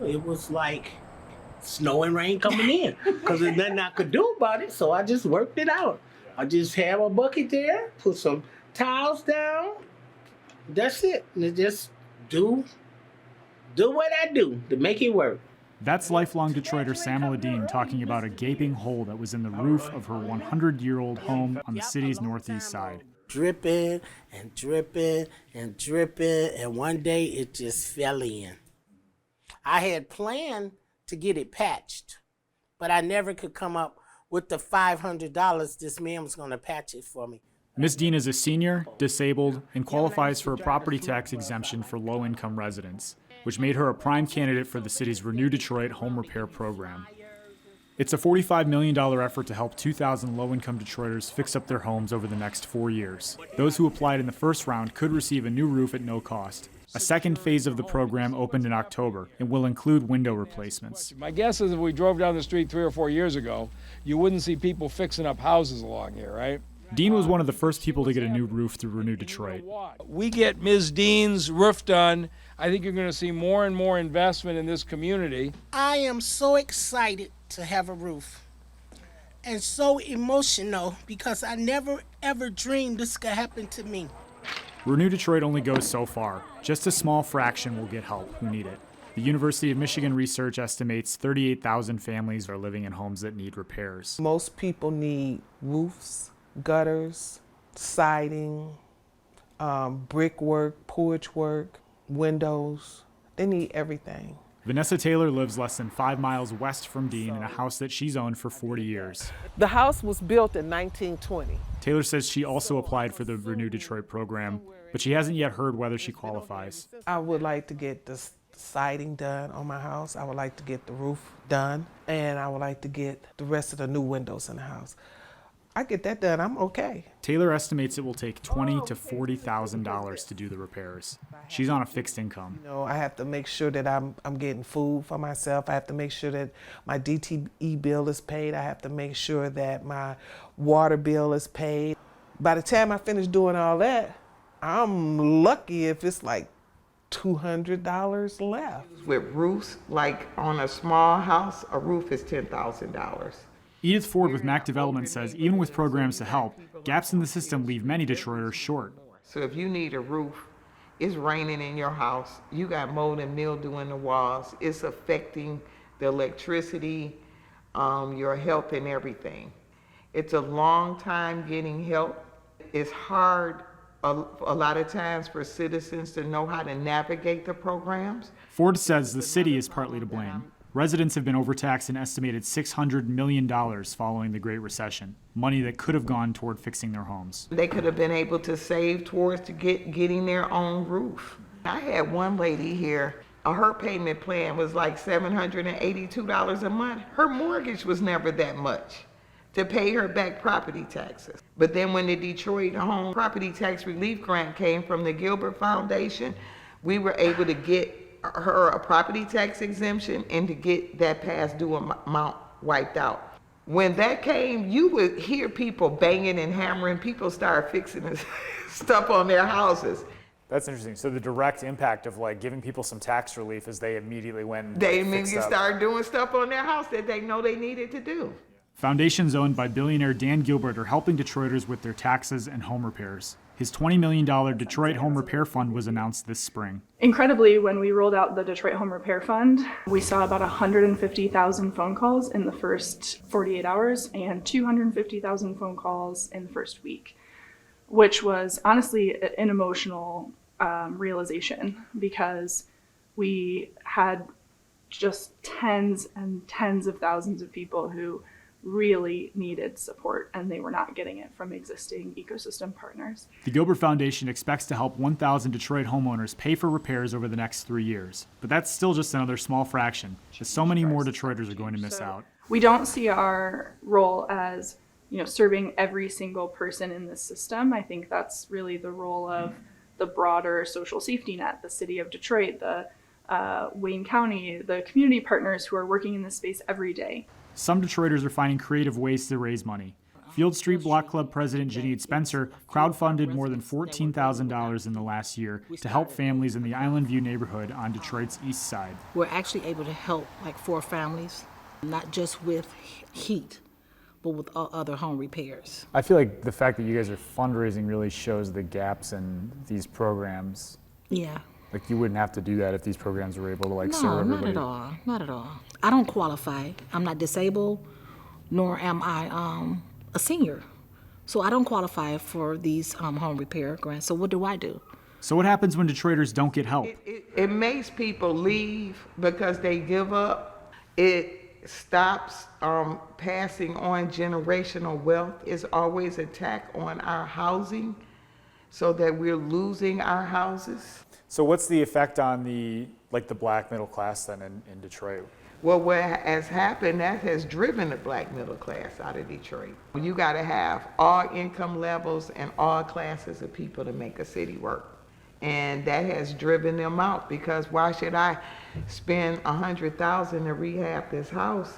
It was like snow and rain coming in because there's nothing I could do about it. So I just worked it out. I just have a bucket there, put some tiles down. That's it. And just do what I do to make it work. That's lifelong Detroiter Sam Ladine talking about a gaping hole that was in the roof of her 100-year-old home on the city's northeast side. Dripping and dripping and dripping, and one day it just fell in. I had planned to get it patched, but I never could come up with the $500 this man was going to patch it for me. Ms. Dean is a senior, disabled, and qualifies for a property tax exemption for low-income residents, which made her a prime candidate for the city's Renew Detroit home repair program. It's a $45 million effort to help 2,000 low-income Detroiters fix up their homes over the next 4 years. Those who applied in the first round could receive a new roof at no cost. A second phase of the program opened in October and will include window replacements. My guess is if we drove down the street 3 or 4 years ago, you wouldn't see people fixing up houses along here, right? Dean was one of the first people to get a new roof through Renew Detroit. We get Ms. Dean's roof done. I think you're going to see more and more investment in this community. I am so excited to have a roof and so emotional because I never ever dreamed this could happen to me. Renew Detroit only goes so far. Just a small fraction will get help who need it. The University of Michigan research estimates 38,000 families are living in homes that need repairs. Most people need roofs, gutters, siding, brickwork, porch work, windows. They need everything. Vanessa Taylor lives less than 5 miles west from Dean in a house that she's owned for 40 years. The house was built in 1920. Taylor says she also applied for the Renew Detroit program, but she hasn't yet heard whether she qualifies. I would like to get the siding done on my house. I would like to get the roof done, and I would like to get the rest of the new windows in the house. I get that done, I'm okay. Taylor estimates it will take $20,000 to $40,000 to do the repairs. She's on a fixed income. You know, I have to make sure that I'm getting food for myself. I have to make sure that my DTE bill is paid. I have to make sure that my water bill is paid. By the time I finish doing all that, I'm lucky if it's like $200 left. With roofs, like on a small house, a roof is $10,000. Edith Ford with Mac Development says even with programs to help, gaps in the system leave many Detroiters short. So if you need a roof, it's raining in your house, you got mold and mildew in the walls, it's affecting the electricity, your health and everything. It's a long time getting help. It's hard a lot of times for citizens to know how to navigate the programs. Ford says the city is partly to blame. Residents have been overtaxed an estimated $600 million following the Great Recession, money that could have gone toward fixing their homes. They could have been able to save towards to getting their own roof. I had one lady here, her payment plan was like $782 a month. Her mortgage was never that much to pay her back property taxes. But then when the Detroit Home Property Tax Relief Grant came from the Gilbert Foundation, we were able to get her a property tax exemption and to get that past due amount wiped out. When that came, you would hear people banging and hammering. People start fixing stuff on their houses. That's interesting. So the direct impact of like giving people some tax relief is they immediately went they immediately start doing stuff on their house that they know they needed to do. Foundations owned by billionaire Dan Gilbert are helping Detroiters with their taxes and home repairs. His $20 million Detroit Home Repair Fund was announced this spring. Incredibly, when we rolled out the Detroit Home Repair Fund, we saw about 150,000 phone calls in the first 48 hours and 250,000 phone calls in the first week, which was honestly an emotional realization because we had just tens and tens of thousands of people who really needed support, and they were not getting it from existing ecosystem partners. The Gilbert Foundation expects to help 1,000 Detroit homeowners pay for repairs over the next 3 years. But that's still just another small fraction, as so many more Detroiters are going to miss out. We don't see our role as, serving every single person in this system. I think that's really the role of the broader social safety net, the city of Detroit, the Wayne County, the community partners who are working in this space every day. Some Detroiters are finding creative ways to raise money. Field Street Block Club President Janine Spencer crowdfunded more than $14,000 in the last year to help families in the Island View neighborhood on Detroit's east side. We're actually able to help like 4 families, not just with heat, but with other home repairs. I feel like the fact that you guys are fundraising really shows the gaps in these programs. Yeah. Like you wouldn't have to do that if these programs were able to like No, serve not everybody. at all. Not at all. I don't qualify. I'm not disabled, nor am I a senior. So I don't qualify for these home repair grants. So what do I do? So what happens when Detroiters don't get help? It makes people leave because they give up. It stops passing on generational wealth. It's always an attack on our housing so that we're losing our houses. So what's the effect on the black middle class then in Detroit? Well, what has happened, that has driven the black middle class out of Detroit. You got to have all income levels and all classes of people to make a city work. And that has driven them out because why should I spend $100,000 to rehab this house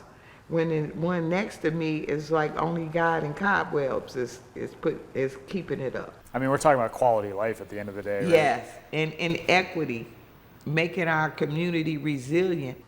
when the one next to me is like only God and cobwebs is keeping it up. I mean, we're talking about quality of life at the end of the day, right? Yes, and equity, making our community resilient.